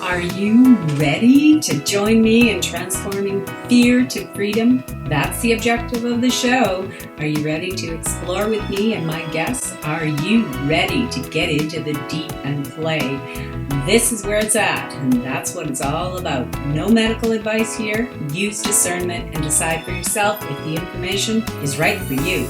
Are you ready to join me in transforming fear to freedom? That's the objective of the show. Are you ready to explore with me and my guests? Are you ready to get into the deep and play? This is where it's at, and that's what it's all about. No medical advice here. Use discernment and decide for yourself if the information is right for you.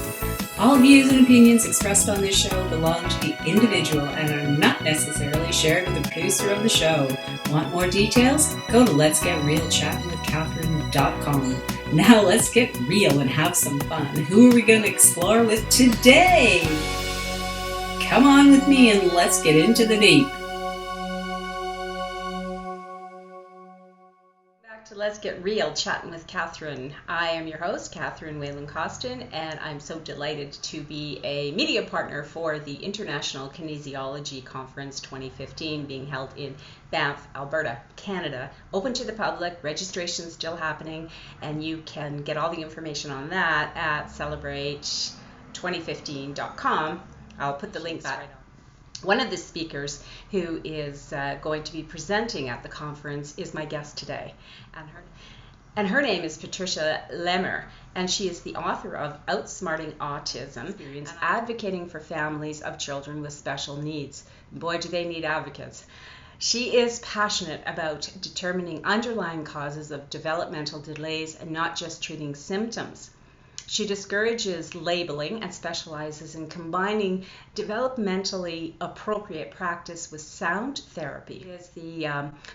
All views and opinions expressed on this show belong to the individual and are not necessarily shared with the producer of the show. Want more details? Go to letsgetrealchattingwithcatherine.com. Now let's get real and have some fun. Who are we going to explore with today? Come on with me and let's get into the deep. To Let's Get Real, Chatting with Catherine. I am your host, Catherine Whalen-Costin, and I'm so delighted to be a media partner for the International Kinesiology Conference 2015 being held in Banff, Alberta, Canada. Open to the public, registration is still happening, and you can get all the information on that at celebrate2015.com. I'll put the link back. One of the speakers who is going to be presenting at the conference is my guest today, and her name is Patricia Lemer, and she is the author of Outsmarting Autism, advocating for families of children with special needs. Boy, do they need advocates. She is passionate about determining underlying causes of developmental delays and not just treating symptoms. She discourages labeling and specializes in combining developmentally appropriate practice with sound therapy. She is the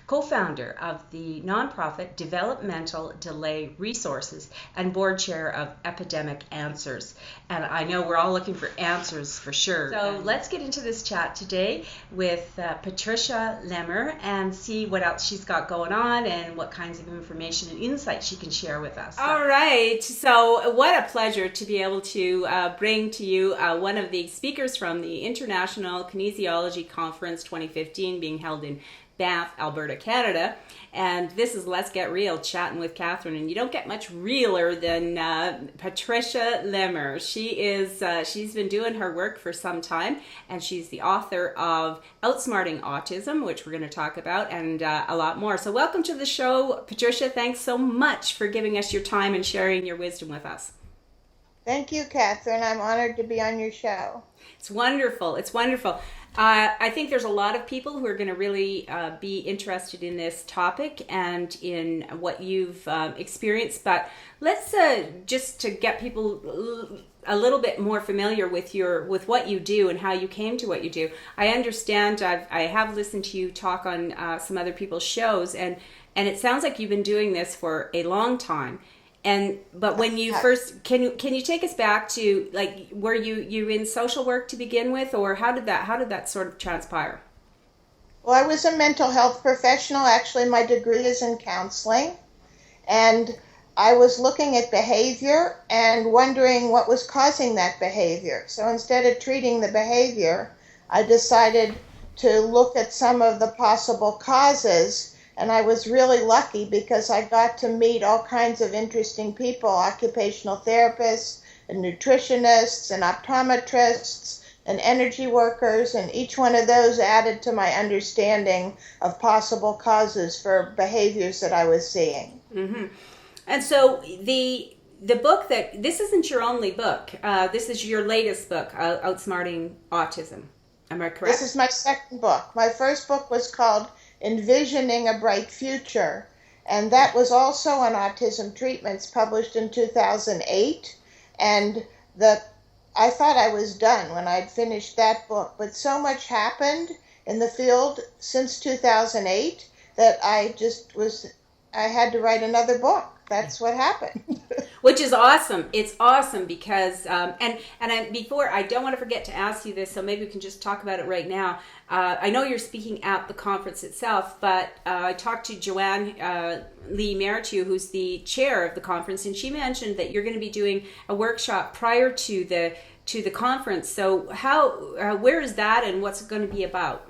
co-founder of the nonprofit Developmental Delay Resources and board chair of Epidemic Answers. And I know we're all looking for answers for sure. So let's get into this chat today with Patricia Lemer and see what else she's got going on and what kinds of information and insight she can share with us. All right. So what a pleasure to be able to bring to you one of the speakers from the International Kinesiology Conference 2015 being held in Banff, Alberta, Canada. And this is Let's Get Real, Chatting with Catherine. And you don't get much realer than Patricia Lemer. She's been doing her work for some time, and she's the author of Outsmarting Autism, which we're going to talk about, and a lot more. So welcome to the show, Patricia. Thanks so much for giving us your time and sharing your wisdom with us. Thank you, Catherine. I'm honored to be on your show. It's wonderful. It's wonderful. I think there's a lot of people who are going to really be interested in this topic and in what you've experienced. But let's just to get people a little bit more familiar with what you do and how you came to what you do. I understand. I have listened to you talk on some other people's shows, and it sounds like you've been doing this for a long time. But when you first, can you take us back to, like, were you in social work to begin with, or how did that sort of transpire? Well, I was a mental health professional. Actually, my degree is in counseling, and I was looking at behavior and wondering what was causing that behavior. So instead of treating the behavior, I decided to look at some of the possible causes. And I was really lucky because I got to meet all kinds of interesting people, occupational therapists and nutritionists and optometrists and energy workers, and each one of those added to my understanding of possible causes for behaviors that I was seeing. Mm-hmm. And so the book this isn't your only book. This is your latest book, Outsmarting Autism. Am I correct? This is my second book. My first book was called Envisioning a Bright Future, and that was also on autism treatments, published in 2008, and I thought I was done when I'd finished that book, but so much happened in the field since 2008 that I had to write another book. That's what happened. Which is awesome. It's awesome because, before, I don't want to forget to ask you this, so maybe we can just talk about it right now. I know you're speaking at the conference itself, but I talked to Joanne Lee Meritu, who's the chair of the conference, and she mentioned that you're going to be doing a workshop prior to the conference. So where is that, and what's it going to be about?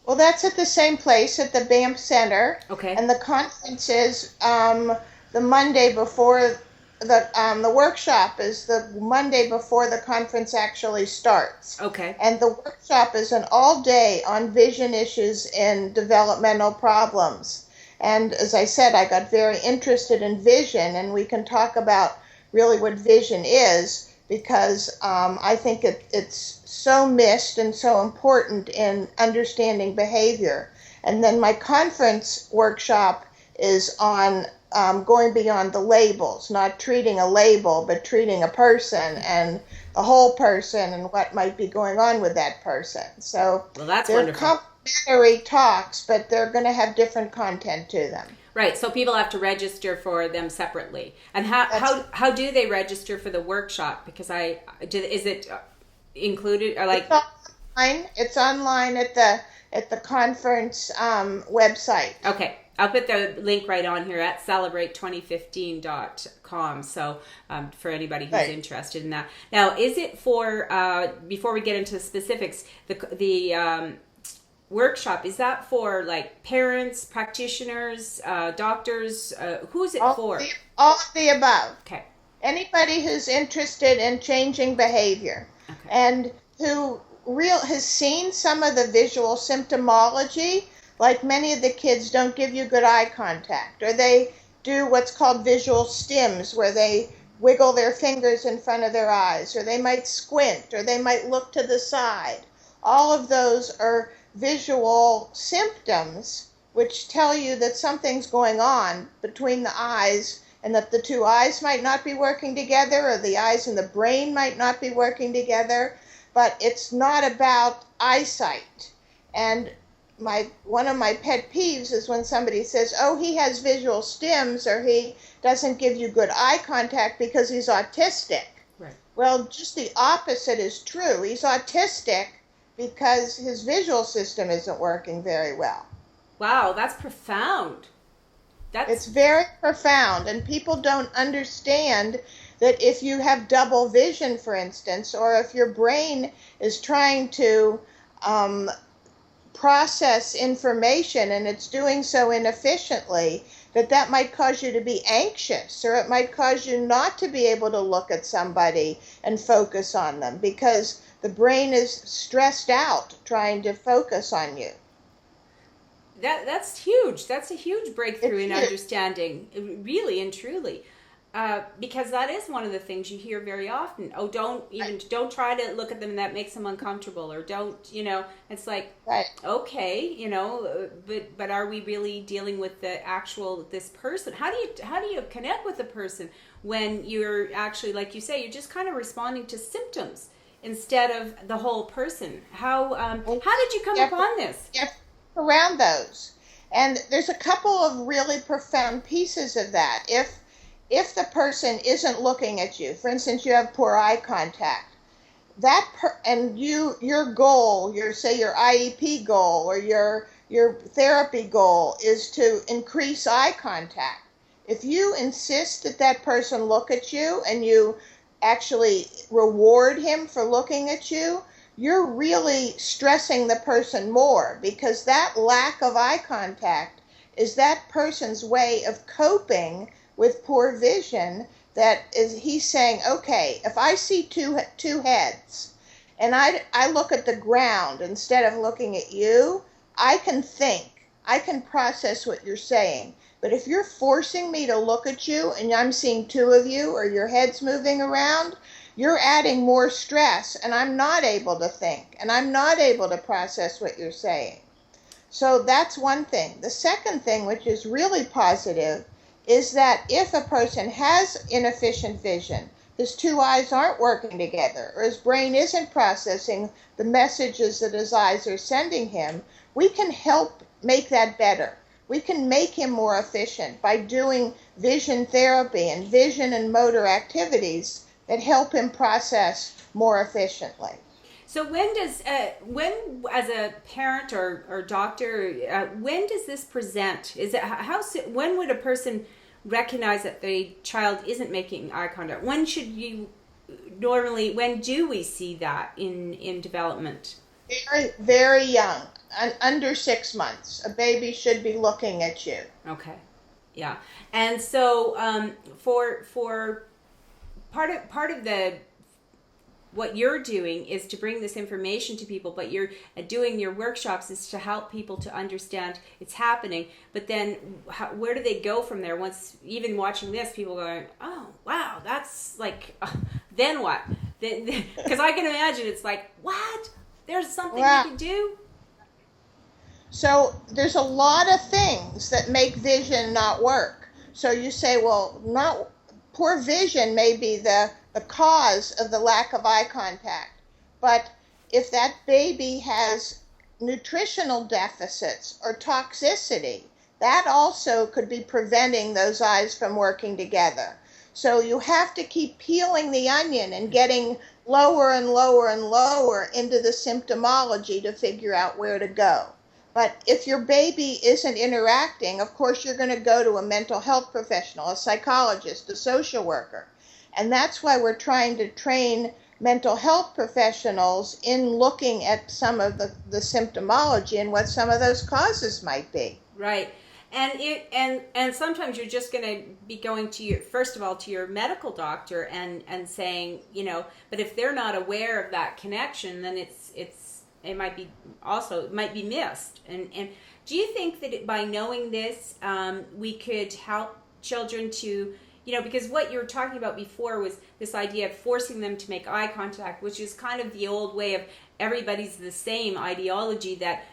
Well, that's at the same place, at the Banff Center. Okay. And the conference is the Monday before the workshop is the Monday before the conference actually starts. Okay. And the workshop is an all-day on vision issues in developmental problems. And as I said, I got very interested in vision, and we can talk about really what vision is, because I think it's so missed and so important in understanding behavior. And then my conference workshop is on going beyond the labels, not treating a label, but treating a person and the whole person and what might be going on with that person. So well, that's they're wonderful. Complementary talks, but they're going to have different content to them. Right, so people have to register for them separately. And how do they register for the workshop? Because is it included or like it's online at the conference website. Okay, I'll put the link right on here at celebrate2015.com. So for anybody who's interested in that. Now, is it for before we get into the specifics, the workshop, is that for like parents, practitioners, doctors? Who's it for? All of the above. Okay. Anybody who's interested in changing behavior, and who has seen some of the visual symptomology, like many of the kids don't give you good eye contact, or they do what's called visual stims, where they wiggle their fingers in front of their eyes, or they might squint, or they might look to the side. All of those are visual symptoms which tell you that something's going on between the eyes, and that the two eyes might not be working together, or the eyes and the brain might not be working together. But it's not about eyesight. And one of my pet peeves is when somebody says, oh, he has visual stims, or he doesn't give you good eye contact because he's autistic. Right. Well, just the opposite is true. He's autistic because his visual system isn't working very well. Wow, that's profound. It's very profound, and people don't understand that if you have double vision, for instance, or if your brain is trying to process information and it's doing so inefficiently, that might cause you to be anxious, or it might cause you not to be able to look at somebody and focus on them because the brain is stressed out trying to focus on you. That's huge. That's a huge breakthrough in understanding, really and truly, because that is one of the things you hear very often. Oh, don't try to look at them, and that makes them uncomfortable, or don't, it's like, okay, but are we really dealing with this person? How do you connect with a person when you're actually, like you say, you're just kind of responding to symptoms instead of the whole person? How did you come upon this? Around those, and there's a couple of really profound pieces of that. If the person isn't looking at you, for instance, you have poor eye contact, and your goal, your IEP goal or your therapy goal is to increase eye contact. If you insist that person look at you, and you actually reward him for looking at you, you're really stressing the person more, because that lack of eye contact is that person's way of coping with poor vision. That is, he's saying, okay, if I see two heads and I look at the ground instead of looking at you, I can think, I can process what you're saying. But if you're forcing me to look at you and I'm seeing two of you, or your head's moving around, you're adding more stress, and I'm not able to think, and I'm not able to process what you're saying. So that's one thing. The second thing, which is really positive, is that if a person has inefficient vision, his two eyes aren't working together, or his brain isn't processing the messages that his eyes are sending him, we can help make that better. We can make him more efficient by doing vision therapy and vision and motor activities that help him process more efficiently. So when as a parent or doctor, when does this present? Is it when would a person recognize that the child isn't making eye contact? When do we see that in development? Very, very young, under 6 months. A baby should be looking at you. Okay, yeah. And so for part of the what you're doing is to bring this information to people, but you're doing your workshops is to help people to understand it's happening. But then where do they go from there? Once, even watching this, people going, oh, wow, that's like, then what? Because I can imagine it's like, what? There's something you can do? So there's a lot of things that make vision not work. So you say, well, poor vision may be the cause of the lack of eye contact. But if that baby has nutritional deficits or toxicity, that also could be preventing those eyes from working together. So you have to keep peeling the onion and getting lower and lower and lower into the symptomology to figure out where to go. But if your baby isn't interacting, of course you're going to go to a mental health professional, a psychologist, a social worker. And that's why we're trying to train mental health professionals in looking at some of the symptomology and what some of those causes might be. Right. And sometimes you're just going to be going to your medical doctor and saying, but if they're not aware of that connection, then it might be missed. And do you think that by knowing this, we could help children to, because what you were talking about before was this idea of forcing them to make eye contact, which is kind of the old way of everybody's the same ideology that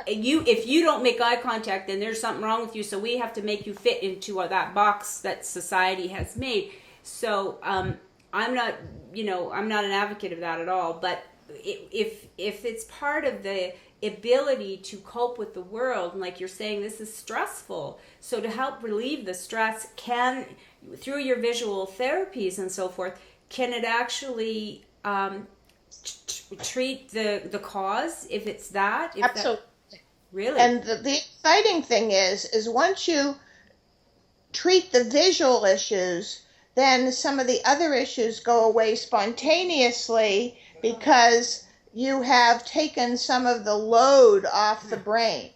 if you don't make eye contact, then there's something wrong with you. So we have to make you fit into that box that society has made. So I'm not an advocate of that at all. But if it's part of the ability to cope with the world, and like you're saying, this is stressful. So to help relieve the stress, through your visual therapies and so forth, can it actually treat the cause if it's that? Absolutely. Really? And the exciting thing is once you treat the visual issues, then some of the other issues go away spontaneously because you have taken some of the load off the brain.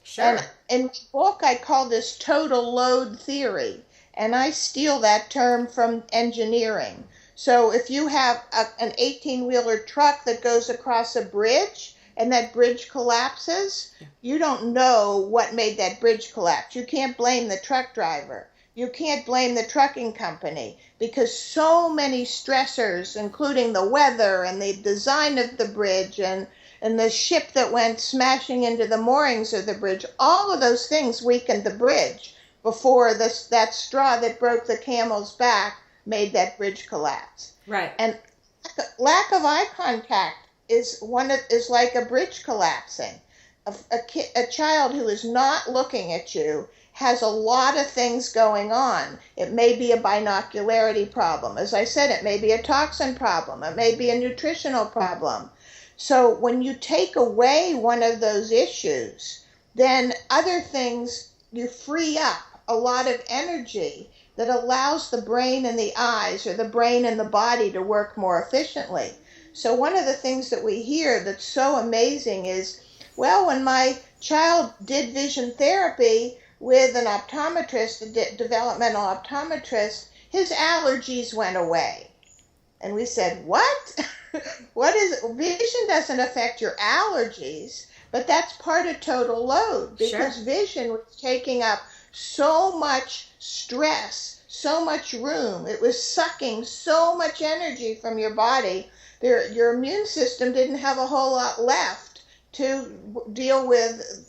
Sure. And in my book, I call this total load theory, and I steal that term from engineering. So if you have an 18-wheeler truck that goes across a bridge and that bridge collapses, you don't know what made that bridge collapse. You can't blame the truck driver. You can't blame the trucking company because so many stressors, including the weather and the design of the bridge and the ship that went smashing into the moorings of the bridge, all of those things weakened the bridge before that straw that broke the camel's back made that bridge collapse. Right. And lack of eye contact is like a bridge collapsing. A child who is not looking at you has a lot of things going on. It may be a binocularity problem. As I said, it may be a toxin problem. It may be a nutritional problem. So when you take away one of those issues, then other things, you free up a lot of energy that allows the brain and the eyes or the brain and the body to work more efficiently. So one of the things that we hear that's so amazing is, well, when my child did vision therapy with an optometrist, a developmental optometrist, his allergies went away. And we said, what? Vision doesn't affect your allergies, but that's part of total load because Sure. Vision was taking up so much stress, so much room. It was sucking so much energy from your body. Your immune system didn't have a whole lot left to deal with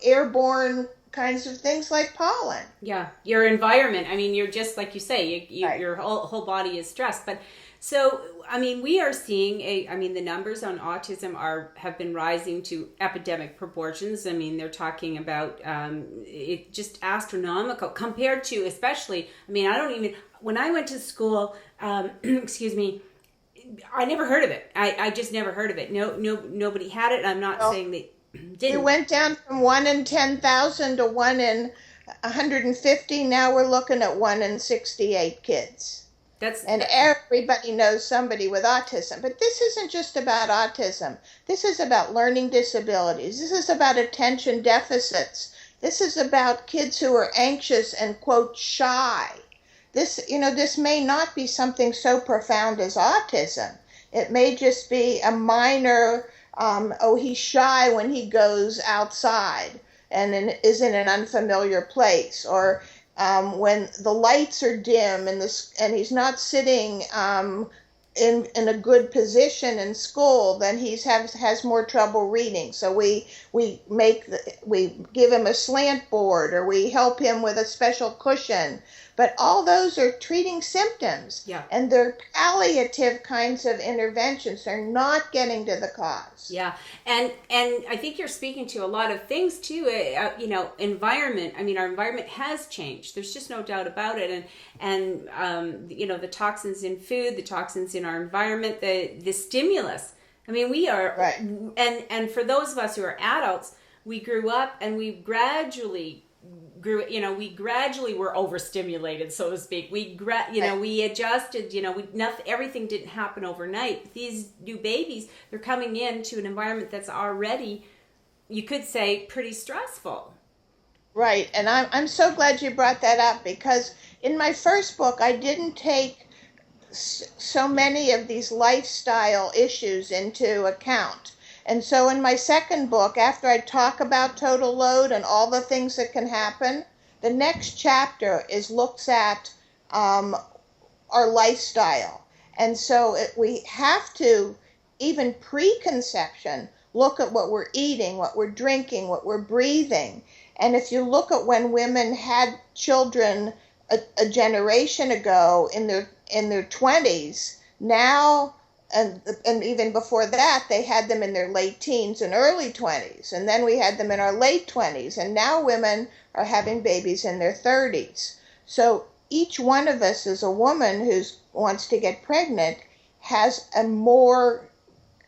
airborne kinds of things like pollen. Yeah, your environment. I mean, you're just like you say, Right. your whole body is stressed. But so, I mean, we are seeing the numbers on autism have been rising to epidemic proportions. I mean, they're talking about it just astronomical compared to, especially. I mean, when I went to school, excuse me, I never heard of it. I just never heard of it. Nobody had it. I'm not saying they didn't. It went down from 1 in 10,000 to 1 in 150. Now we're looking at 1 in 68 kids. And everybody knows somebody with autism. But this isn't just about autism. This is about learning disabilities. This is about attention deficits. This is about kids who are anxious and, quote, shy. this may not be something so profound as autism. It may just be a minor, he's shy when he goes outside and is in an unfamiliar place, or when the lights are dim and he's not sitting in a good position in school, then he has more trouble reading. So we give him a slant board, or we help him with a special cushion. But all those are treating symptoms, Yeah. and they're palliative kinds of interventions. They're not getting to the cause. Yeah, and I think you're speaking to a lot of things too. Environment. I mean, our environment has changed. There's just no doubt about it. And the toxins in food, the toxins in our environment, the stimulus. I mean, we are right. And for those of us who are adults, we grew up and we gradually were overstimulated, so to speak. We adjusted, everything didn't happen overnight. These new babies, they're coming into an environment that's already, you could say, pretty stressful. Right, and I'm so glad you brought that up, because in my first book, I didn't take so many of these lifestyle issues into account. And so in my second book, after I talk about total load and all the things that can happen, the next chapter looks at our lifestyle. And so we have to, even pre-conception, look at what we're eating, what we're drinking, what we're breathing. And if you look at when women had children a generation ago in their 20s, now, and even before that, they had them in their late teens and early 20s. And then we had them in our late 20s. And now women are having babies in their 30s. So each one of us, as a woman who wants to get pregnant, has a more,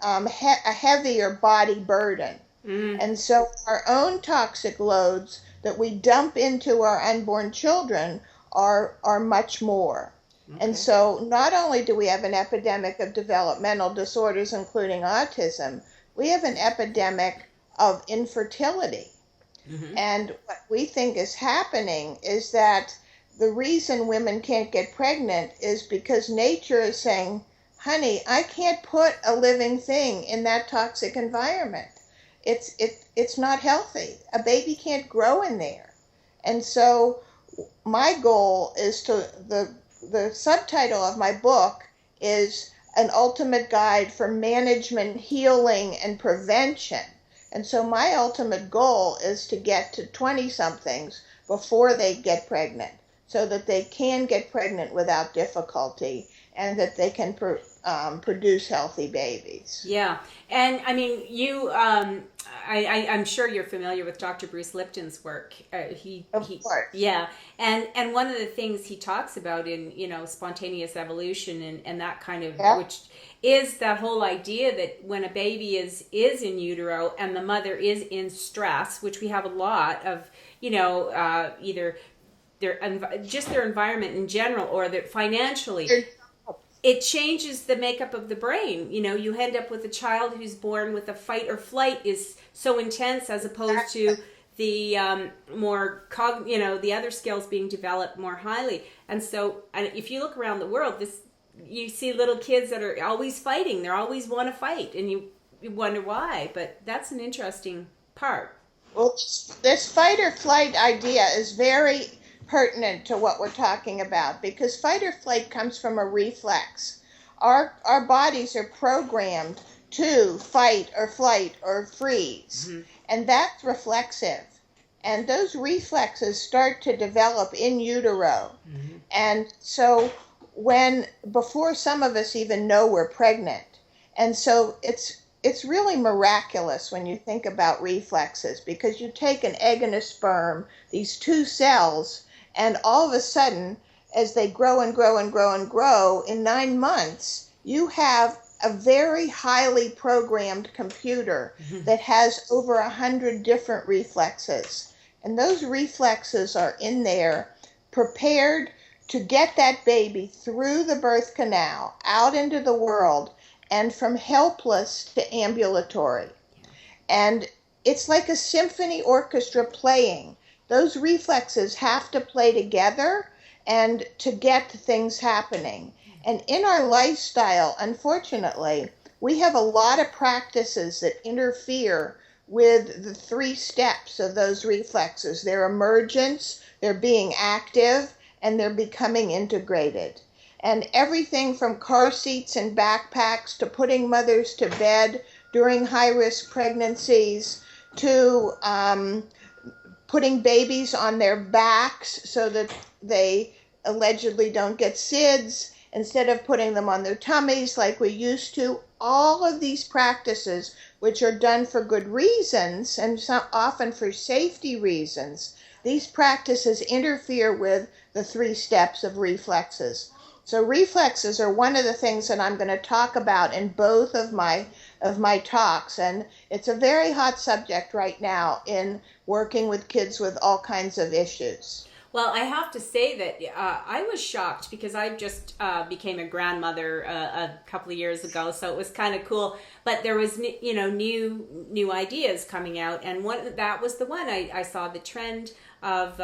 a heavier body burden. Mm. And so our own toxic loads that we dump into our unborn children are much more. Okay. And so not only do we have an epidemic of developmental disorders, including autism, we have an epidemic of infertility. Mm-hmm. And what we think is happening is that the reason women can't get pregnant is because nature is saying, honey, I can't put a living thing in that toxic environment. It's not healthy. A baby can't grow in there. And so my goal is the subtitle of my book is An Ultimate Guide for Management, Healing, and Prevention. And so my ultimate goal is to get to 20-somethings before they get pregnant, so that they can get pregnant without difficulty and that they can produce healthy babies. Yeah. And I mean, I'm sure you're familiar with Dr. Bruce Lipton's work. Of course. Yeah. And one of the things he talks about in, spontaneous evolution and that kind of, yeah. Which is that whole idea that when a baby is in utero and the mother is in stress, which we have a lot of, either their environment in general or that financially, it changes the makeup of the brain. You end up with a child who's born with a fight or flight is so intense, as opposed to the more the other skills being developed more highly. And so, if you look around the world, you see little kids that are always fighting. They always want to fight, and you wonder why. But that's an interesting part. Well, this fight or flight idea is very pertinent to what we're talking about, because fight or flight comes from a reflex. Our bodies are programmed to fight or flight or freeze, mm-hmm. and that's reflexive. And those reflexes start to develop in utero. Mm-hmm. And so before some of us even know we're pregnant. And so it's really miraculous when you think about reflexes, because you take an egg and a sperm, these two cells, and all of a sudden, as they grow and grow and grow and grow, in 9 months, you have a very highly programmed computer that has over 100 different reflexes. And those reflexes are in there, prepared to get that baby through the birth canal, out into the world, and from helpless to ambulatory. And it's like a symphony orchestra playing. Those reflexes have to play together, and to get things happening. And in our lifestyle, unfortunately, we have a lot of practices that interfere with the 3 steps of those reflexes: their emergence, their being active, and their becoming integrated. And everything from car seats and backpacks to putting mothers to bed during high-risk pregnancies to putting babies on their backs so that they allegedly don't get SIDS instead of putting them on their tummies like we used to. All of these practices, which are done for good reasons and often for safety reasons, these practices interfere with the 3 steps of reflexes. So reflexes are one of the things that I'm going to talk about in both of my talks, and it's a very hot subject right now in working with kids with all kinds of issues. Well, I have to say that I was shocked because I just became a grandmother a couple of years ago, so it was kind of cool. But there was new ideas coming out, and that was the one I saw the trend of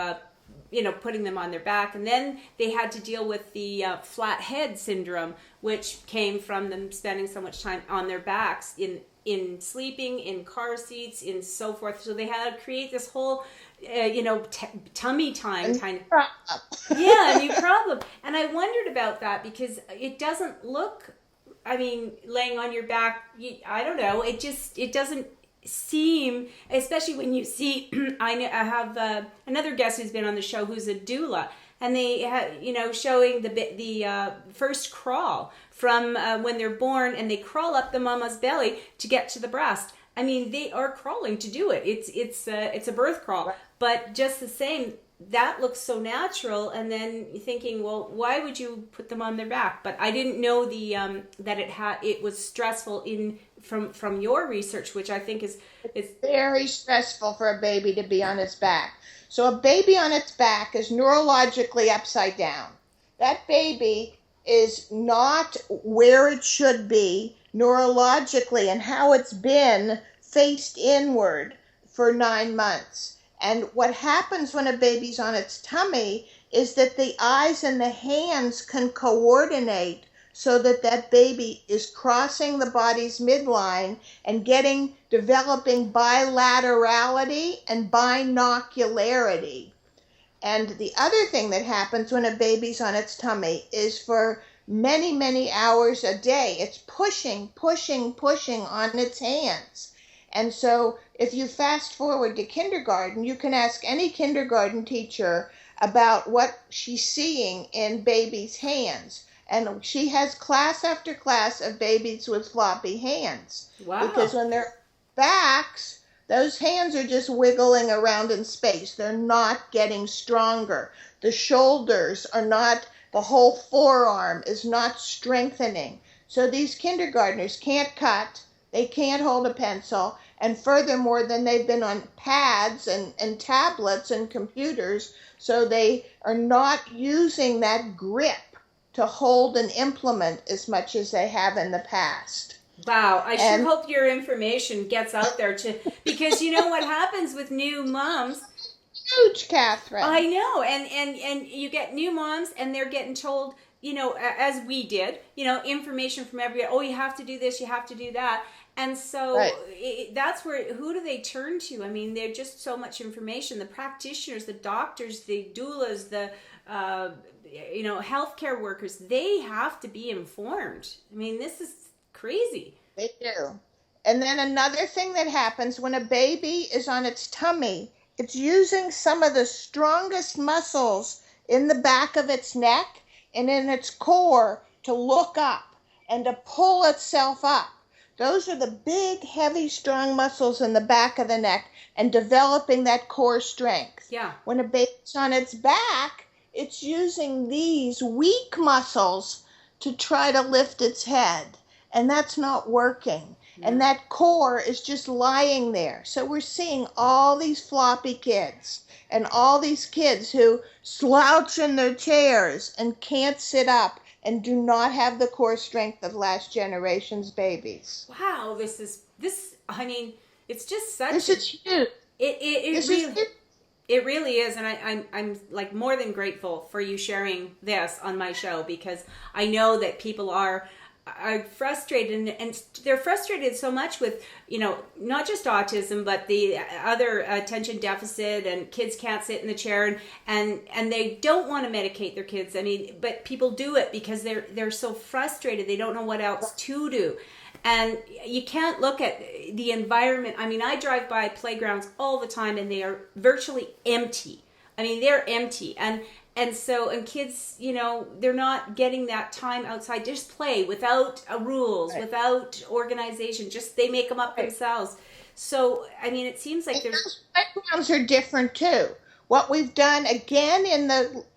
putting them on their back, and then they had to deal with the flat head syndrome, which came from them spending so much time on their backs in sleeping, in car seats, in so forth. So they had to create this whole tummy time kind of a new problem. And I wondered about that because it doesn't look, laying on your back, I don't know, it doesn't seem, especially when you see I have another guest who's been on the show who's a doula, and they have, showing the first crawl from when they're born, and they crawl up the mama's belly to get to the breast. They are crawling to do it. It's a birth crawl, right. But just the same, that looks so natural. And then you're thinking, well, why would you put them on their back? But I didn't know that it was stressful from your research, which I think is very stressful for a baby to be on its back. So a baby on its back is neurologically upside down. That baby is not where it should be neurologically and how it's been faced inward for 9 months. And what happens when a baby's on its tummy is that the eyes and the hands can coordinate so that baby is crossing the body's midline and developing bilaterality and binocularity. And the other thing that happens when a baby's on its tummy is for many, many hours a day, it's pushing on its hands. And so if you fast forward to kindergarten, you can ask any kindergarten teacher about what she's seeing in babies' hands. And she has class after class of babies with floppy hands. Wow. Because when they're backs, those hands are just wiggling around in space. They're not getting stronger. The shoulders are not, the whole forearm is not strengthening. So these kindergartners can't cut, they can't hold a pencil, and furthermore, then they've been on pads and tablets and computers, so they are not using that grip to hold an implement as much as they have in the past. Wow, I sure hope your information gets out there because you know what happens with new moms. Huge, Catherine. I know, and you get new moms, and they're getting told, as we did, information from everywhere. Oh, you have to do this, you have to do that, and so right. That's where. Who do they turn to? There's just so much information. The practitioners, the doctors, the doulas, the healthcare workers. They have to be informed. This is crazy. They do. And then another thing that happens when a baby is on its tummy, it's using some of the strongest muscles in the back of its neck and in its core to look up and to pull itself up. Those are the big, heavy, strong muscles in the back of the neck and developing that core strength. Yeah. When a baby's on its back, it's using these weak muscles to try to lift its head. And that's not working. Yeah. And that core is just lying there. So we're seeing all these floppy kids and all these kids who slouch in their chairs and can't sit up and do not have the core strength of last generation's babies. Wow, it's just such This is huge. It It really is, and I'm like more than grateful for you sharing this on my show, because I know that people are frustrated, and they're frustrated so much with, not just autism, but the other attention deficit, and kids can't sit in the chair, and they don't want to medicate their kids. I mean, but people do it because they're so frustrated. They don't know what else to do. And you can't look at the environment. I mean, I drive by playgrounds all the time, and they are virtually empty. I mean, they're empty. And kids, they're not getting that time outside. Just play without rules, without organization. Just they make them up themselves. So, I mean, it seems like there's... Playgrounds are different too. What we've done, again,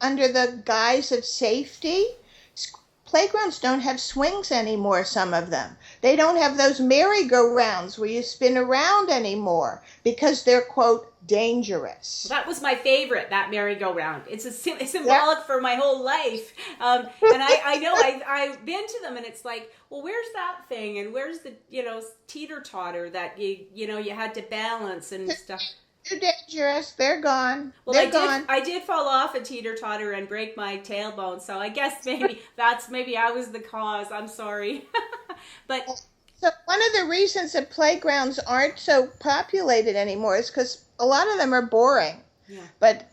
under the guise of safety, playgrounds don't have swings anymore, some of them. They don't have those merry-go-rounds where you spin around anymore because they're, quote, dangerous. That was my favorite, that merry-go-round. It's symbolic for my whole life. And I know I've been to them, and it's like, well, where's that thing? And where's the, teeter-totter that you had to balance and stuff? They're dangerous. They're gone. Well, They're gone. I did fall off a teeter-totter and break my tailbone, so I guess maybe I was the cause. I'm sorry. But so one of the reasons that playgrounds aren't so populated anymore is because a lot of them are boring. Yeah. But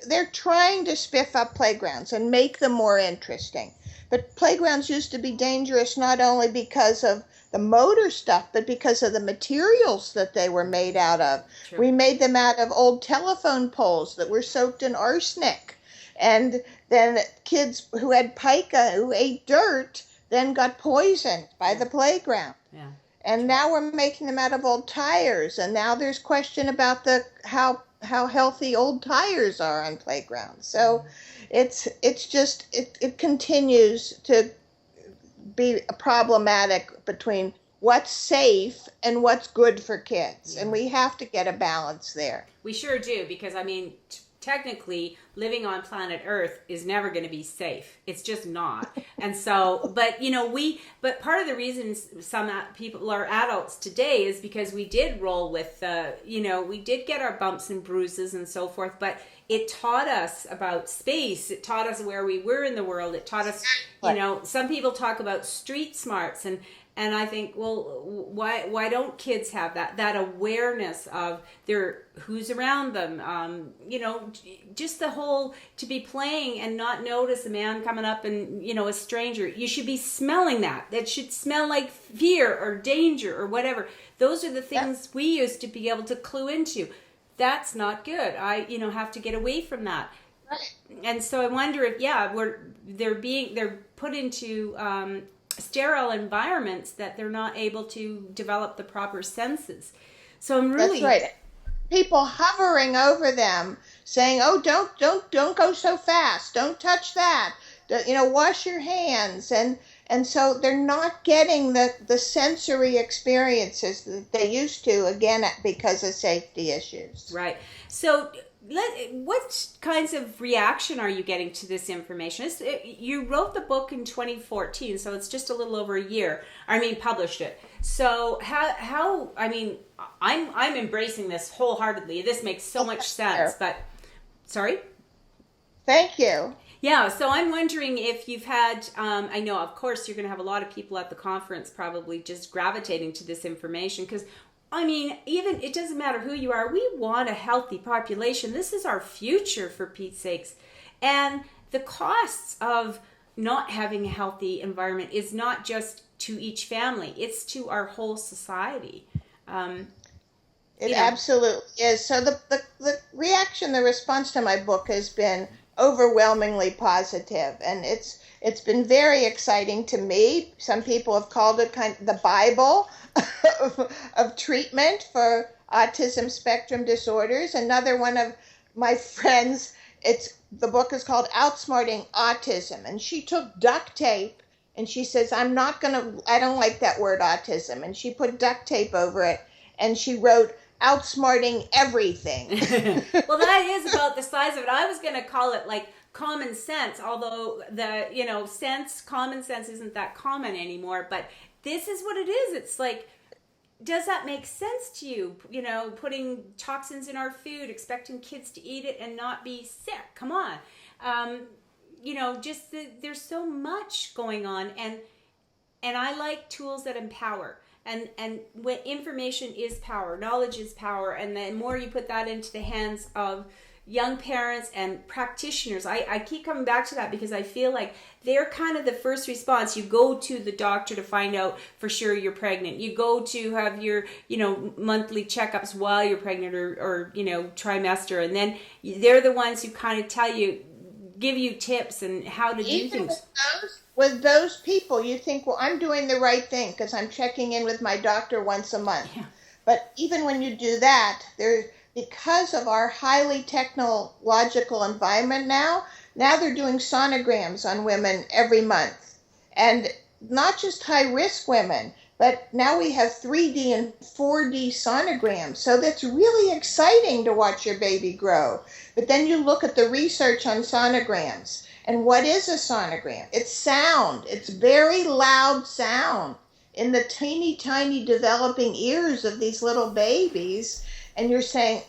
they're trying to spiff up playgrounds and make them more interesting. But playgrounds used to be dangerous not only because of the motor stuff, but because of the materials that they were made out of. Sure. We made them out of old telephone poles that were soaked in arsenic. And then kids who had pica, who ate dirt, then got poisoned by the playground. Yeah. And now we're making them out of old tires. And now there's question about how healthy old tires are on playgrounds. So it continues to be problematic between what's safe and what's good for kids. Yeah. And we have to get a balance there. We sure do, because I mean, technically living on planet Earth is never going to be safe. It's just not. And so, but part of the reason some people are adults today is because we did roll with, we did get our bumps and bruises and so forth, but it taught us about space. It taught us where we were in the world. It taught us, some people talk about street smarts, and I think, well, why don't kids have that awareness of who's around them? Just the whole, to be playing and not notice a man coming up and, a stranger. You should be smelling that. That should smell like fear or danger or whatever. Those are the things we used to be able to clue into. That's not good. I, have to get away from that. Right. And so I wonder if, they're put into sterile environments that they're not able to develop the proper senses. So I'm really... That's right. People hovering over them saying, oh, don't go so fast. Don't touch that. Wash your hands. And so they're not getting the sensory experiences that they used to, again, because of safety issues. Right. So what kinds of reaction are you getting to this information? You wrote the book in 2014, so it's just a little over a year. Published it. So how I'm embracing this wholeheartedly. This makes so much sense. But sorry? Thank you. Yeah, so I'm wondering if you've had, I know, of course, you're going to have a lot of people at the conference probably just gravitating to this information because, even it doesn't matter who you are. We want a healthy population. This is our future, for Pete's sakes. And the costs of not having a healthy environment is not just to each family. It's to our whole society. It absolutely is. So the reaction, the response to my book has been overwhelmingly positive, and it's been very exciting to me. Some people have called it kind of the Bible of treatment for autism spectrum disorders. Another one of my friends, the book is called Outsmarting Autism, and she took duct tape and she says, I don't like that word autism, and she put duct tape over it and she wrote outsmarting everything. Well, that is about the size of it. I was going to call it like common sense, although common sense isn't that common anymore. But this is what it is. It's like does that make sense to you? You know, putting toxins in our food, expecting kids to eat it and not be sick. Come on. You know, just there's so much going on, and I like tools that empower. And when information is power, knowledge is power, and the more you put that into the hands of young parents and practitioners, I keep coming back to that because I feel like they're kind of the first response. You go to the doctor to find out for sure you're pregnant. You go to have your, you know, monthly checkups while you're pregnant, or you know, trimester, and then they're the ones who kind of tell you, give you tips and how to do things. With those people, you think, well, I'm doing the right thing because I'm checking in with my doctor once a month. Yeah. But even when you do that, because of our highly technological environment now they're doing sonograms on women every month. And not just high-risk women, but now we have 3D and 4D sonograms. So that's really exciting to watch your baby grow. But then you look at the research on sonograms. And what is a sonogram? It's sound. It's very loud sound in the teeny tiny developing ears of these little babies. And you're saying,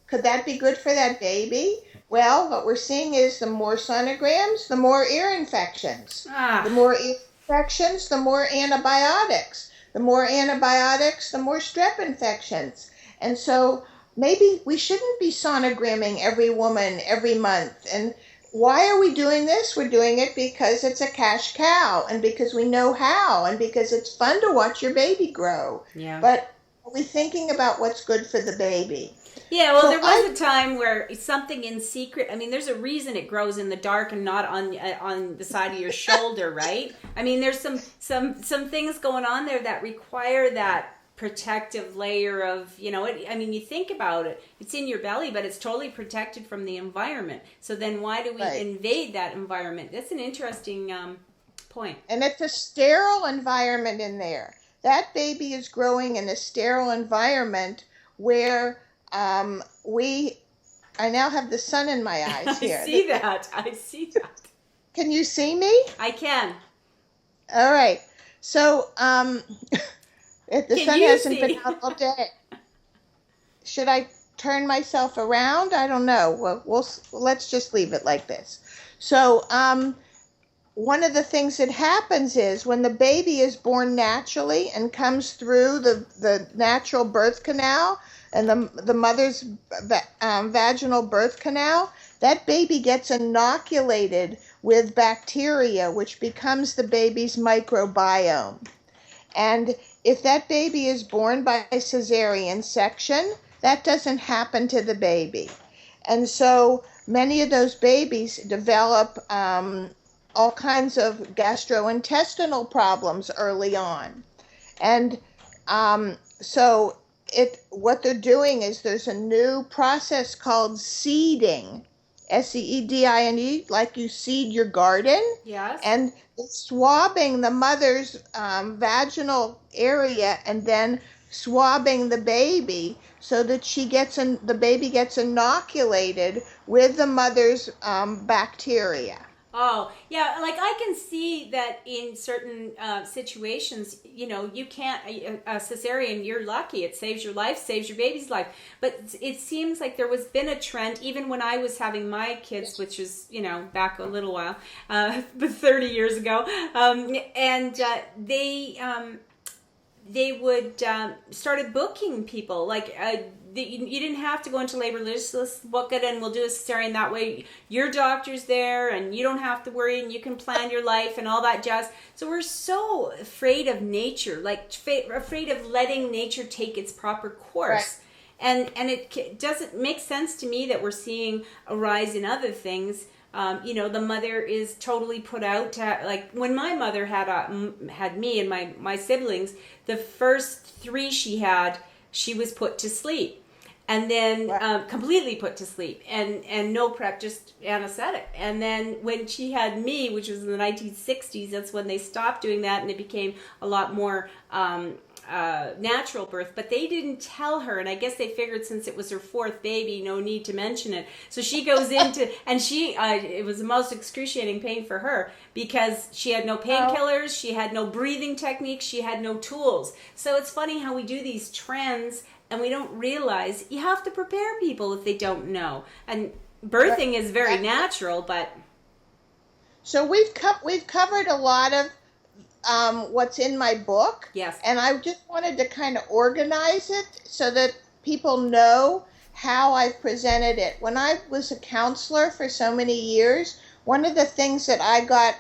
could that be good for that baby? Well, what we're seeing is the more sonograms, the more ear infections. The more ear infections, the more antibiotics. The more antibiotics, the more strep infections. And so maybe we shouldn't be sonogramming every woman every month. And why are we doing this? We're doing it because it's a cash cow, and because we know how, and because it's fun to watch your baby grow. Yeah. But are we thinking about what's good for the baby? Yeah, well, so there was a time where something in secret, I mean, there's a reason it grows in the dark and not on the side of your shoulder, right? I mean, there's some things going on there that require that protective layer of, you know, I mean, you think about it, it's in your belly, but it's totally protected from the environment. So then why do we invade that environment? That's an interesting point. And it's a sterile environment in there. That baby is growing in a sterile environment where I now have the sun in my eyes here. I see that. Can you see me? I can. All right. So, the sun hasn't been out all day. Should I turn myself around? I don't know. Let's just leave it like this. So, one of the things that happens is when the baby is born naturally and comes through the natural birth canal and the mother's vaginal birth canal, that baby gets inoculated with bacteria, which becomes the baby's microbiome. And if that baby is born by a cesarean section, that doesn't happen to the baby. And so many of those babies develop all kinds of gastrointestinal problems early on. And so what they're doing is there's a new process called seeding, SEEDINE, like you seed your garden. Yes. And swabbing the mother's vaginal area and then swabbing the baby so that the baby gets inoculated with the mother's bacteria. Oh, yeah, like I can see that in certain situations, you know, you can't, a cesarean, you're lucky. It saves your life, saves your baby's life. But it seems like there was been a trend, even when I was having my kids, which is, you know, back a little while, but 30 years ago, and they would started booking people, like you didn't have to go into labor. Let's book it and we'll do a cesarean. That way your doctor's there and you don't have to worry and you can plan your life and all that jazz. So we're so afraid of nature, like afraid of letting nature take its proper course. Right. And it doesn't make sense to me that we're seeing a rise in other things. You know, the mother is totally put out to, like when my mother had me and my siblings, the first 3 she was put to sleep. And then completely put to sleep and no prep, just anesthetic. And then when she had me, which was in the 1960s, that's when they stopped doing that and it became a lot more natural birth, but they didn't tell her, and I guess they figured since it was her fourth baby, no need to mention it. So she goes into, and it was the most excruciating pain for her because she had no painkillers, she had no breathing techniques, she had no tools. So it's funny how we do these trends and we don't realize you have to prepare people if they don't know. And birthing is very natural, but... So we've covered a lot of what's in my book. Yes. And I just wanted to kind of organize it so that people know how I've presented it. When I was a counselor for so many years, one of the things that I got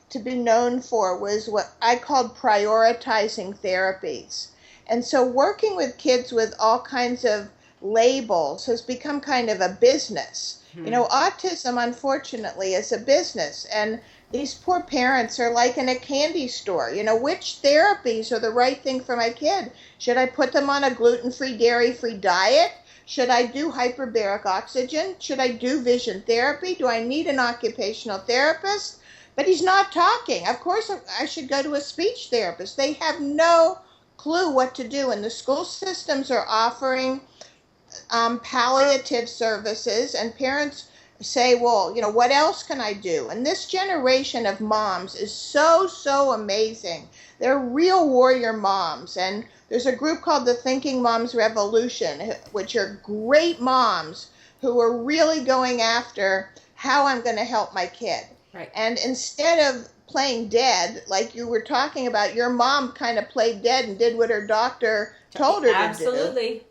to be known for was what I called prioritizing therapies. And so working with kids with all kinds of labels has become kind of a business. You know, autism, unfortunately, is a business. And these poor parents are like in a candy store. You know, which therapies are the right thing for my kid? Should I put them on a gluten-free, dairy-free diet? Should I do hyperbaric oxygen? Should I do vision therapy? Do I need an occupational therapist? But he's not talking. Of course, I should go to a speech therapist. They have no clue what to do. And the school systems are offering palliative services, and parents say, well, you know, what else can I do? And this generation of moms is so amazing. They're real warrior moms. And there's a group called the Thinking Moms Revolution, which are great moms who are really going after how I'm going to help my kid. Right. And instead of playing dead, like you were talking about, your mom kind of played dead and did what her doctor told her to do. Absolutely.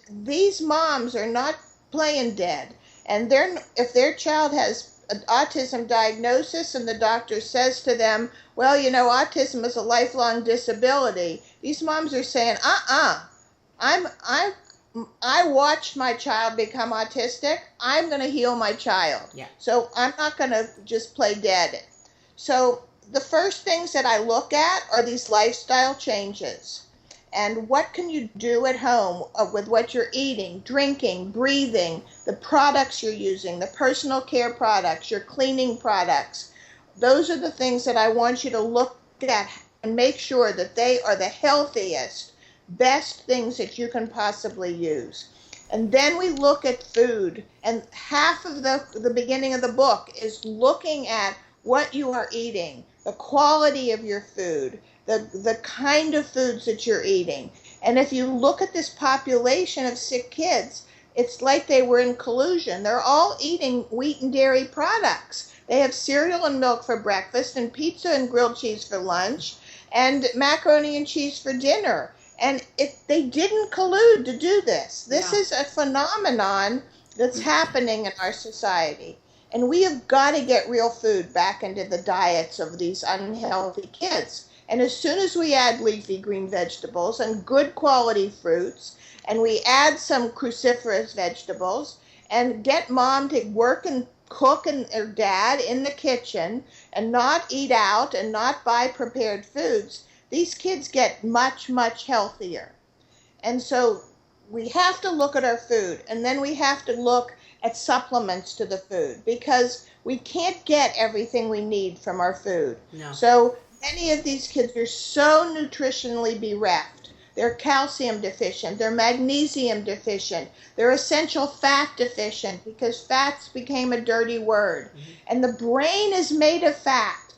These moms are not playing dead. And if their child has an autism diagnosis and the doctor says to them, well, you know, autism is a lifelong disability, these moms are saying, I watched my child become autistic. I'm going to heal my child. Yeah. So I'm not going to just play dead. So the first things that I look at are these lifestyle changes. And what can you do at home with what you're eating, drinking, breathing, the products you're using, the personal care products, your cleaning products. Those are the things that I want you to look at and make sure that they are the healthiest, best things that you can possibly use. And then we look at food. And half of the beginning of the book is looking at what you are eating, the quality of your food, the kind of foods that you're eating. And if you look at this population of sick kids, it's like they were in collusion. They're all eating wheat and dairy products. They have cereal and milk for breakfast and pizza and grilled cheese for lunch and macaroni and cheese for dinner. And they didn't collude to do this. This is a phenomenon that's happening in our society. And we have got to get real food back into the diets of these unhealthy kids. And as soon as we add leafy green vegetables and good quality fruits, and we add some cruciferous vegetables, and get mom to work and cook or dad in the kitchen and not eat out and not buy prepared foods, these kids get much healthier. And so we have to look at our food, and then we have to look at supplements to the food, because we can't get everything we need from our food. No. So many of these kids are so nutritionally bereft. They're calcium deficient, they're magnesium deficient, they're essential fat deficient because fats became a dirty word. And the brain is made of fat.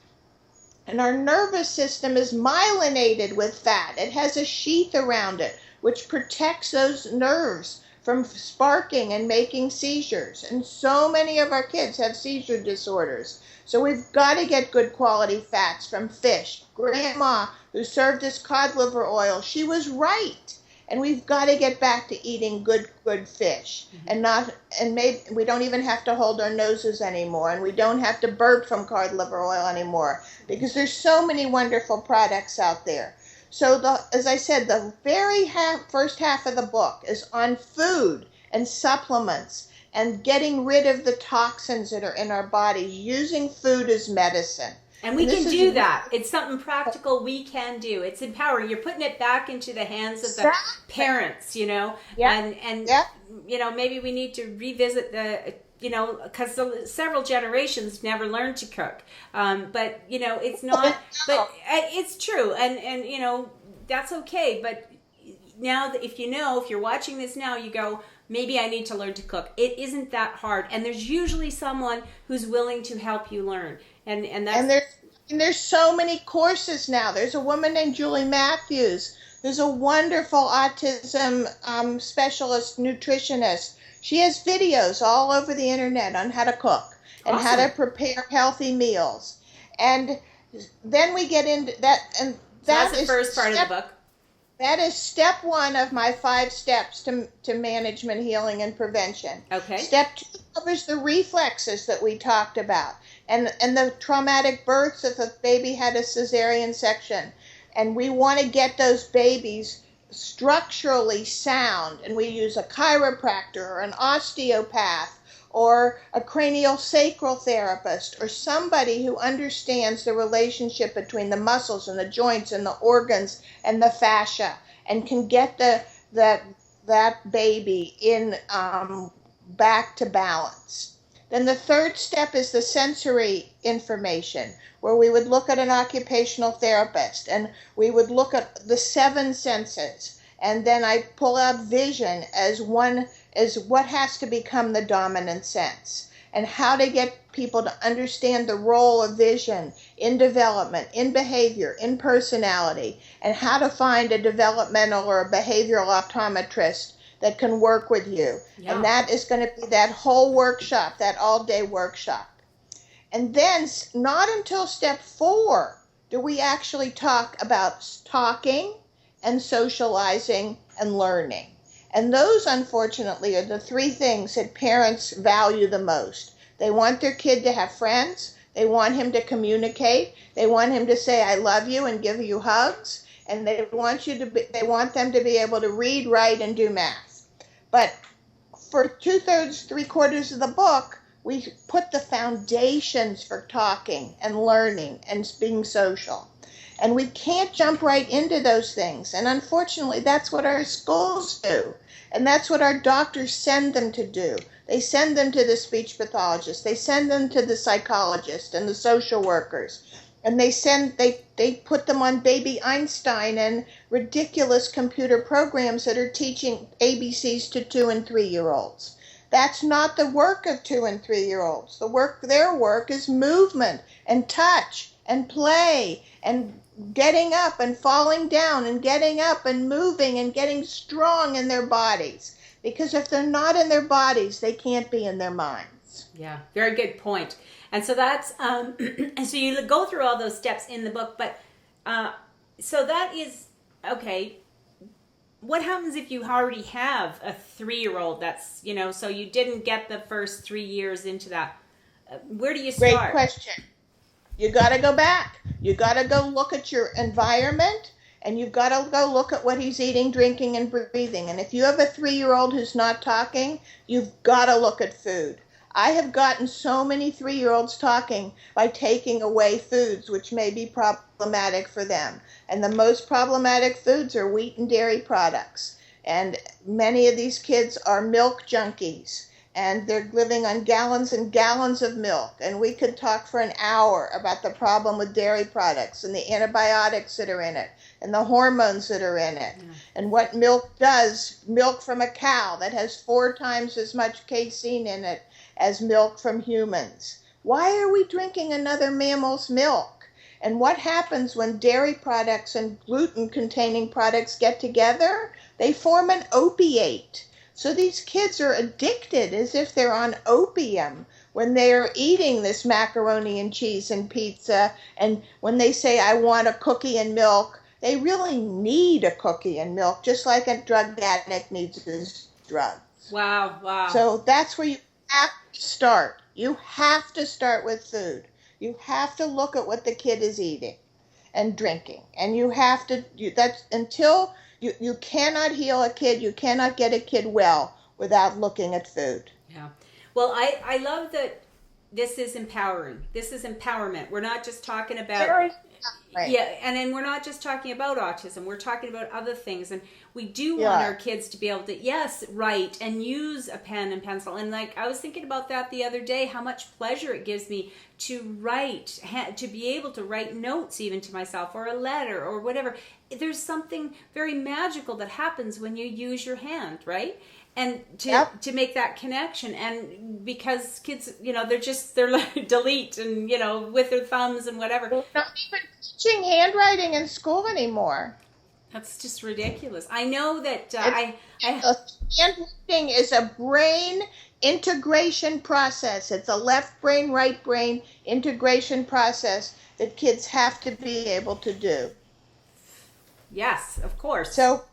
And our nervous system is myelinated with fat. It has a sheath around it which protects those nerves from sparking and making seizures. And so many of our kids have seizure disorders. So we've got to get good quality fats from fish. Grandma, who served us cod liver oil, she was right. And we've got to get back to eating good fish. We don't even have to hold our noses anymore, and we don't have to burp from cod liver oil anymore, because there's so many wonderful products out there. So as I said, the very first half of the book is on food and supplements and getting rid of the toxins that are in our bodies, using food as medicine. And we can do that. It's something practical we can do. It's empowering. You're putting it back into the hands of the parents, you know. Yeah. And you know, maybe we need to revisit because several generations never learned to cook. But, you know, it's not, but it's true. And, you know, that's okay. But now, if you're watching this now, you go, maybe I need to learn to cook. It isn't that hard, and there's usually someone who's willing to help you learn. And there's so many courses now. There's a woman named Julie Matthews who's a wonderful autism specialist nutritionist. She has videos all over the internet on how to cook and awesome. How to prepare healthy meals. And then we get into that, and so that's the first part of the book. That is step 1 of my 5 steps to management, healing, and prevention. Okay. Step 2 covers the reflexes that we talked about, and the traumatic births if a baby had a cesarean section. And we want to get those babies structurally sound, and we use a chiropractor or an osteopath or a craniosacral therapist or somebody who understands the relationship between the muscles and the joints and the organs and the fascia, and can get that baby in back to balance. Then the third step is the sensory information, where we would look at an occupational therapist and we would look at the 7 senses. And then I pull out vision as what has to become the dominant sense, and how to get people to understand the role of vision in development, in behavior, in personality, and how to find a developmental or a behavioral optometrist that can work with you. Yeah. And that is going to be that whole workshop, that all-day workshop. And then not until step 4 do we actually talk about talking and socializing and learning. And those, unfortunately, are the 3 things that parents value the most. They want their kid to have friends. They want him to communicate. They want him to say, I love you, and give you hugs. And they want them to be able to read, write, and do math. But for 2/3, 3/4 of the book, we put the foundations for talking and learning and being social. And we can't jump right into those things. And unfortunately, that's what our schools do. And that's what our doctors send them to do. They send them to the speech pathologist. They send them to the psychologist and the social workers. And they put them on baby Einstein and ridiculous computer programs that are teaching ABCs to 2- and 3-year-olds. That's not the work of 2- and 3-year-olds. Their work is movement and touch and play and getting up and falling down and getting up and moving and getting strong in their bodies. Because if they're not in their bodies, they can't be in their minds. Yeah, very good point. And so that's, and so you go through all those steps in the book, but, so that is, okay, what happens if you already have a 3-year-old that's, so you didn't get the first 3 years into that? Where do you start? Great question. You got to go back. You got to go look at your environment, and you've got to go look at what he's eating, drinking, and breathing. And if you have a 3-year-old who's not talking, you've got to look at food. I have gotten so many 3-year-olds talking by taking away foods which may be problematic for them. And the most problematic foods are wheat and dairy products. And many of these kids are milk junkies. And they're living on gallons and gallons of milk. And we could talk for an hour about the problem with dairy products and the antibiotics that are in it and the hormones that are in it. Yeah. And what milk does, milk from a cow that has 4 times as much casein in it as milk from humans. Why are we drinking another mammal's milk? And what happens when dairy products and gluten-containing products get together? They form an opiate. So these kids are addicted as if they're on opium when they're eating this macaroni and cheese and pizza. And when they say, I want a cookie and milk, they really need a cookie and milk, just like a drug addict needs his drugs. Wow. So that's where you have to start. You have to start with food. You have to look at what the kid is eating and drinking. And you have to, that's until you cannot heal a kid, you cannot get a kid well without looking at food. Yeah. Well, I love that this is empowering. This is empowerment. We're not just talking about... Right. Yeah, and then we're not just talking about autism, we're talking about other things. And we do want our kids to be able to, yes, write and use a pen and pencil. And like, I was thinking about that the other day, how much pleasure it gives me to write, to be able to write notes even to myself, or a letter or whatever. There's something very magical that happens when you use your hand, right? And to make that connection. And because kids, they're like delete and, with their thumbs and whatever. We're not even teaching handwriting in school anymore. That's just ridiculous. I know that handwriting is a brain integration process. It's a left brain, right brain integration process that kids have to be able to do. Yes, of course. So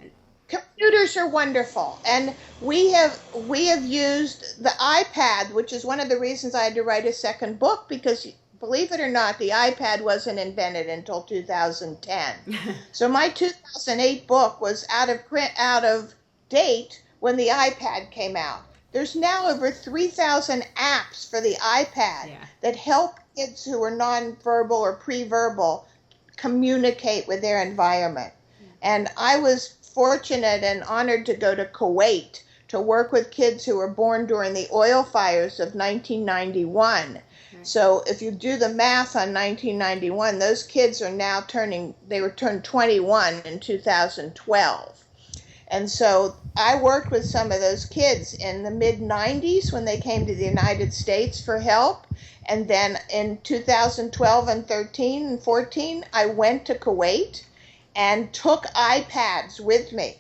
computers are wonderful, and we have used the iPad, which is one of the reasons I had to write a second book, because believe it or not, the iPad wasn't invented until 2010. So my 2008 book was out of date when the iPad came out. There's now over 3,000 apps for the iPad that help kids who are nonverbal or pre-verbal communicate with their environment. And I was fortunate and honored to go to Kuwait to work with kids who were born during the oil fires of 1991. So if you do the math on 1991, those kids are now turned 21 in 2012. And so I worked with some of those kids in the mid-90s when they came to the United States for help. And then in 2012 and 13 and 14, I went to Kuwait and took iPads with me.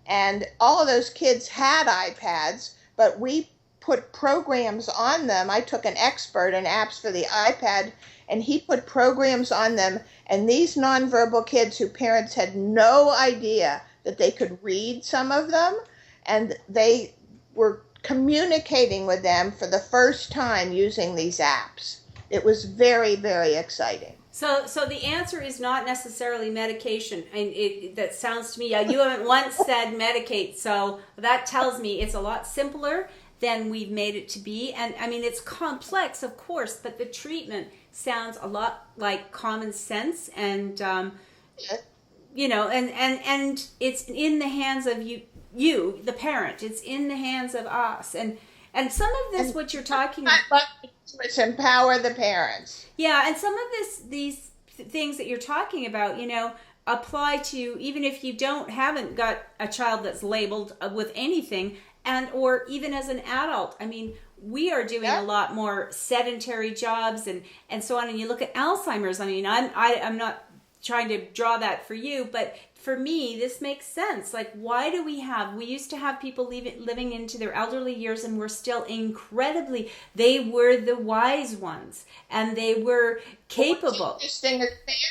And all of those kids had iPads, but we put programs on them. I took an expert in apps for the iPad, and he put programs on them. And these nonverbal kids whose parents had no idea that they could read some of them, and they were communicating with them for the first time using these apps. It was very, very exciting. So the answer is not necessarily medication. And that sounds to me, you haven't once said medicate, so that tells me it's a lot simpler than we've made it to be. And I mean, it's complex, of course, but the treatment sounds a lot like common sense, and and it's in the hands of you, the parent. It's in the hands of us. And some of this, what you're talking about, it's empower the parents. Yeah, and some of these things that you're talking about, apply to even if you haven't got a child that's labeled with anything, or even as an adult. I mean, we are doing a lot more sedentary jobs and so on. And you look at Alzheimer's. I mean, I'm not trying to draw that for you, but for me, this makes sense. Like, why do we used to have people living into their elderly years, and we're still they were the wise ones, and they were capable. What's interesting is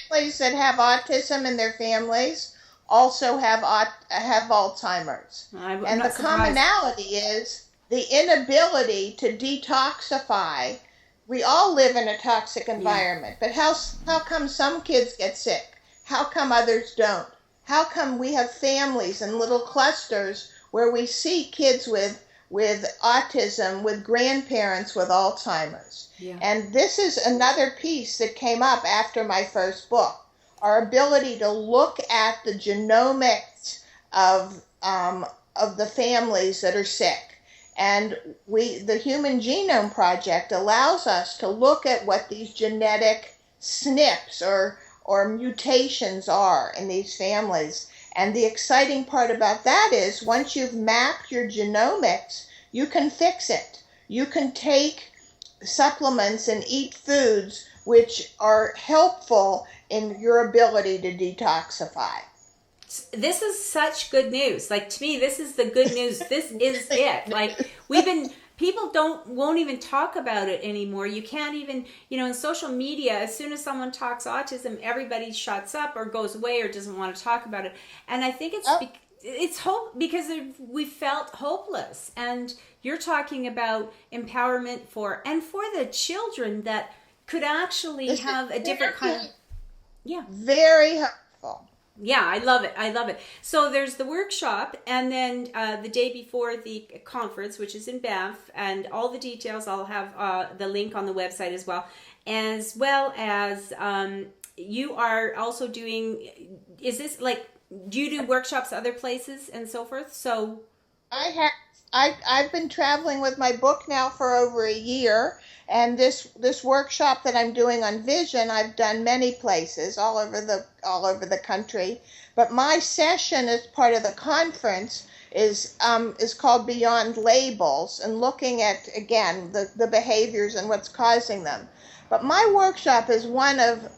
families that have autism in their families also have Alzheimer's. And the commonality is the inability to detoxify. We all live in a toxic environment, but how come some kids get sick? How come others don't? How come we have families and little clusters where we see kids with autism, with grandparents with Alzheimer's? Yeah. And this is another piece that came up after my first book, our ability to look at the genomics of the families that are sick. And the Human Genome Project allows us to look at what these genetic SNPs or mutations are in these families. And the exciting part about that is once you've mapped your genomics, you can fix it. You can take supplements and eat foods which are helpful in your ability to detoxify. This is such good news. Like, to me, this is the good news. This is it. Like, people won't even talk about it anymore. You can't even, in social media, as soon as someone talks autism, everybody shuts up or goes away or doesn't want to talk about it. And I think it's hope because we felt hopeless. And you're talking about empowerment for the children that could actually have a different kind of, very helpful. Yeah, I love it. So there's the workshop, and then the day before the conference, which is in Banff, and all the details, I'll have the link on the website as well as you are also doing, is this like, do you do workshops other places and so forth? So I have I've been traveling with my book now for over a year, and this workshop that I'm doing on vision, I've done many places all over the country. But my session as part of the conference is called Beyond Labels, and looking at again the behaviors and what's causing them. But my workshop is one of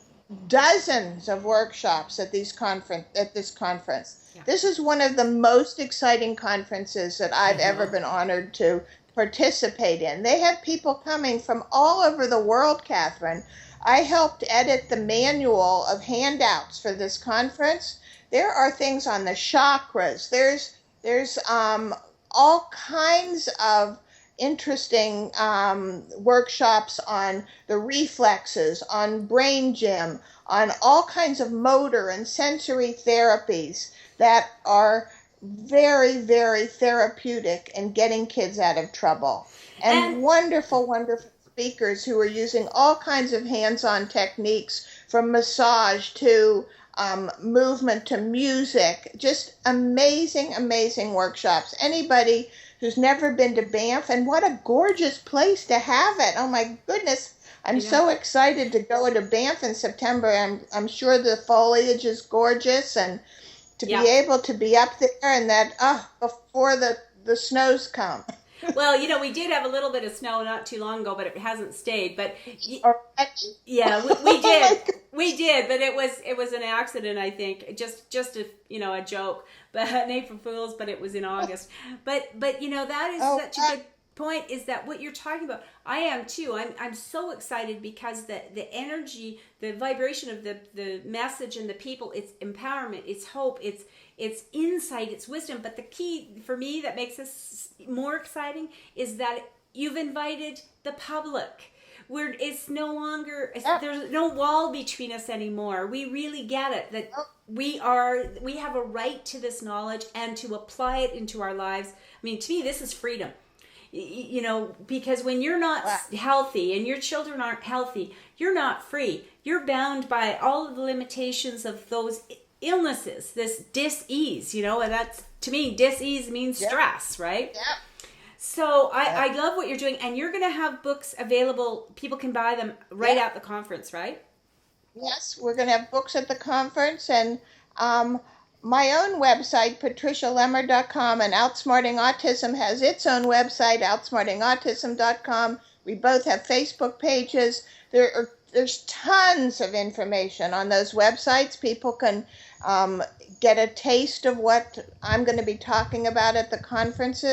dozens of workshops at this conference. Yeah. This is one of the most exciting conferences that I've ever been honored to participate in. They have people coming from all over the world, Catherine. I helped edit the manual of handouts for this conference. There are things on the chakras. There's all kinds of interesting workshops on the reflexes, on brain gym, on all kinds of motor and sensory therapies that are very, very therapeutic in getting kids out of trouble. And wonderful, wonderful speakers who are using all kinds of hands-on techniques, from massage to movement to music. Just amazing, amazing workshops. Anybody who's never been to Banff, and what a gorgeous place to have it. Oh my goodness. I'm so excited to go to Banff in September. I'm sure the foliage is gorgeous, and to be able to be up there and that before the snows come. Well, we did have a little bit of snow not too long ago, but it hasn't stayed. But yeah, we did. We did, but it was an accident, I think. Just a joke, but an April Fool's, but it was in August. But that is such a good point, is that what you're talking about. I am too. I'm so excited because the energy, the vibration of the message and the people, it's empowerment, it's hope, it's insight, it's wisdom. But the key for me that makes this more exciting is that you've invited the public. It's no longer, there's no wall between us anymore. We really get it, that we have a right to this knowledge and to apply it into our lives. I mean, to me, this is freedom. Because when you're not healthy and your children aren't healthy, you're not free. You're bound by all of the limitations of those illnesses, this dis-ease, and that's, to me, dis-ease means stress, right? Yeah. So I love what you're doing, and you're going to have books available. People can buy them right at the conference, right? Yes, we're going to have books at the conference, and my own website, patricialemer.com, and Outsmarting Autism has its own website, outsmartingautism.com. We both have Facebook pages. There's tons of information on those websites. People can get a taste of what I'm going to be talking about at the conference.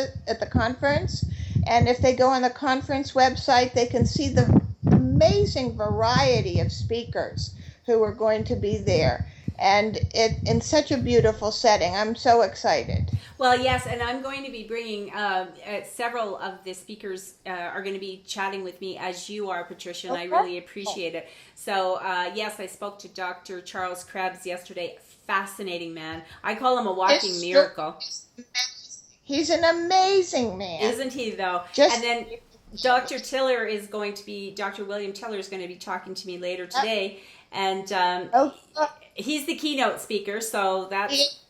And if they go on the conference website, they can see the amazing variety of speakers who are going to be there. And it in such a beautiful setting. I'm so excited. Well, yes, and I'm going to be bringing several of the speakers are going to be chatting with me, as you are, Patricia, and I really appreciate it. So, yes, I spoke to Dr. Charles Krebs yesterday. Fascinating man. I call him a walking miracle. He's an amazing man. Isn't he, though? And then Dr. William Tiller is going to be talking to me later today. And he's the keynote speaker, so that's...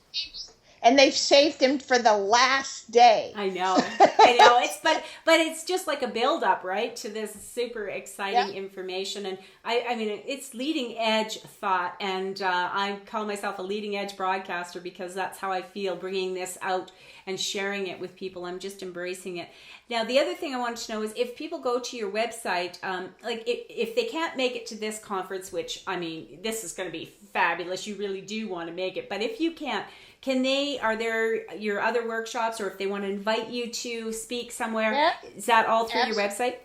And they've saved him for the last day. I know. But it's just like a build-up, right, to this super exciting information. And I mean, it's leading edge thought, and I call myself a leading edge broadcaster because that's how I feel, bringing this out and sharing it with people. I'm just embracing it. Now, the other thing I wanted to know is if people go to your website, if they can't make it to this conference, which, I mean, this is going to be fabulous. You really do want to make it. But if you can't, are there your other workshops, or if they want to invite you to speak somewhere, is that all through your website?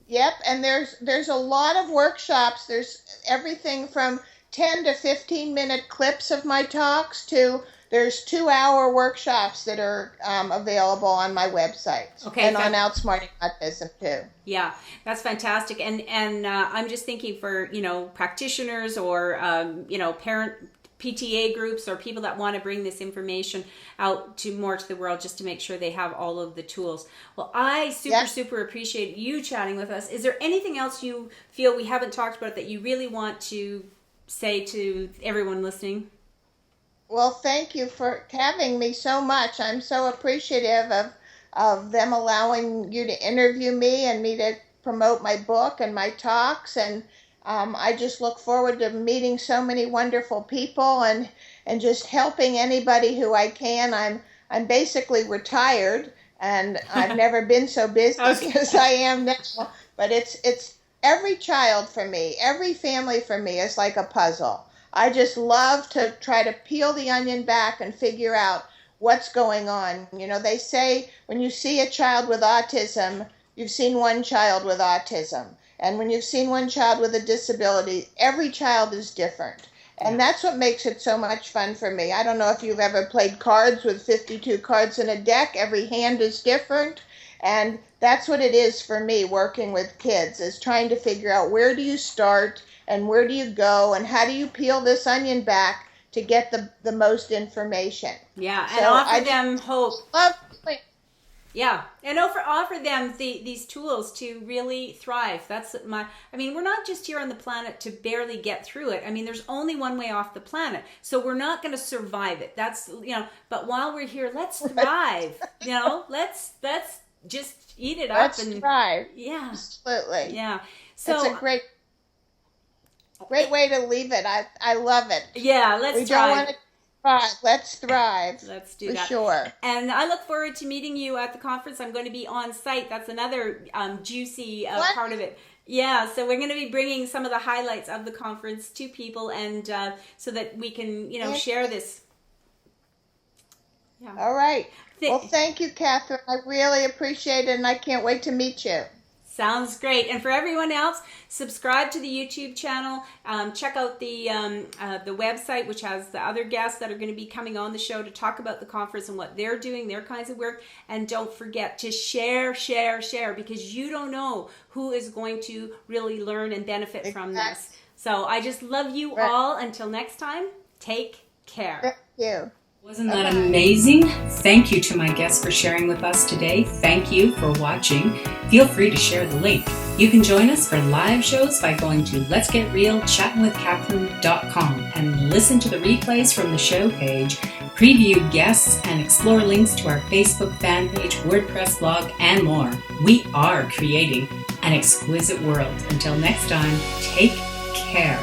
Yep, and there's a lot of workshops. There's everything from 10 to 15-minute clips of my talks to there's 2-hour workshops that are available on my website and on Outsmarting Autism too. Yeah, that's fantastic. And I'm just thinking for, practitioners or, parent PTA groups or people that want to bring this information out to the world, just to make sure they have all of the tools. Well, I super appreciate you chatting with us. Is there anything else you feel we haven't talked about that you really want to say to everyone listening? Well, thank you for having me so much. I'm so appreciative of them allowing you to interview me and me to promote my book and my talks. And I just look forward to meeting so many wonderful people and just helping anybody who I can. I'm basically retired, and I've never been so busy as I am now. But it's every child for me, every family for me is like a puzzle. I just love to try to peel the onion back and figure out what's going on. You know, they say when you see a child with autism, you've seen one child with autism. And when you've seen one child with a disability, every child is different. And that's what makes it so much fun for me. I don't know if you've ever played cards with 52 cards in a deck. Every hand is different. And that's what it is for me working with kids, is trying to figure out where do you start and where do you go and how do you peel this onion back to get the most information. Yeah, and offer them hope. Yeah, and offer them these tools to really thrive. We're not just here on the planet to barely get through it. I mean, there's only one way off the planet. So we're not going to survive it. But while we're here, let's thrive. Let's just eat it up. Let's thrive. Yeah. Absolutely. Yeah. So it's a great way to leave it. I love it. Yeah, let's thrive. Don't want to thrive. Let's thrive. Let's do that. For sure. And I look forward to meeting you at the conference. I'm going to be on site. That's another juicy part of it. Yeah, so we're going to be bringing some of the highlights of the conference to people, and so that we can, share this. Yeah. All right. Well, thank you, Catherine. I really appreciate it, and I can't wait to meet you. Sounds great. And for everyone else, subscribe to the YouTube channel. Check out the website, which has the other guests that are going to be coming on the show to talk about the conference and what they're doing, their kinds of work. And don't forget to share, because you don't know who is going to really learn and benefit from this. So I just love you all. Until next time, take care. Thank you. Wasn't that amazing? Thank you to my guests for sharing with us today. Thank you for watching. Feel free to share the link. You can join us for live shows by going to letsgetrealchattingwithcatherine.com and listen to the replays from the show page, preview guests, and explore links to our Facebook fan page, WordPress blog, and more. We are creating an exquisite world. Until next time, take care.